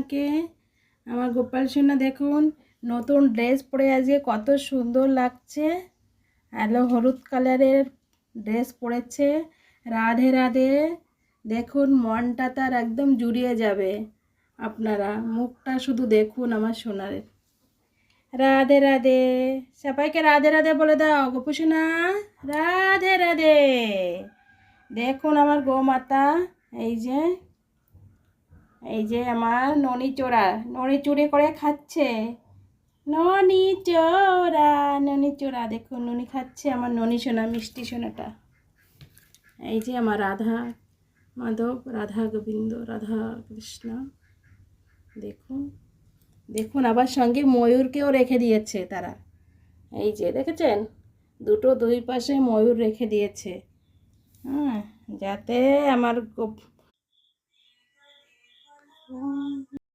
সোনাকে। আমার গোপাল সোনা দেখুন নতুন ড্রেস পরে আজকে কত সুন্দর লাগছে। আলো হলুদ কালারের ড্রেস পরেছে। রাধে রাধে। দেখুন মনটা তার একদম জুড়িয়ে যাবে। আপনারা মুখটা শুধু দেখুন আমার সোনার। রাধে রাধে। সবাইকে রাধে রাধে বলে দাও গোপু সোনা। রাধে রাধে। দেখুন আমার গোমাতা। এই যে আমার ননি চোরা ননি চুরি করে খাচ্ছে। ননি চোরা ননি চোরা দেখুন ননি খাচ্ছে আমার ননি সোনা মিষ্টি সোনাটা। এই যে আমার রাধা মাধব রাধা গোবিন্দ রাধা কৃষ্ণ। দেখুন দেখুন আবার সঙ্গে ময়ূরকেও রেখে দিয়েছে তারা। এই যে দেখেছেন দুই পাশে ময়ূর রেখে দিয়েছে। যাতে আমার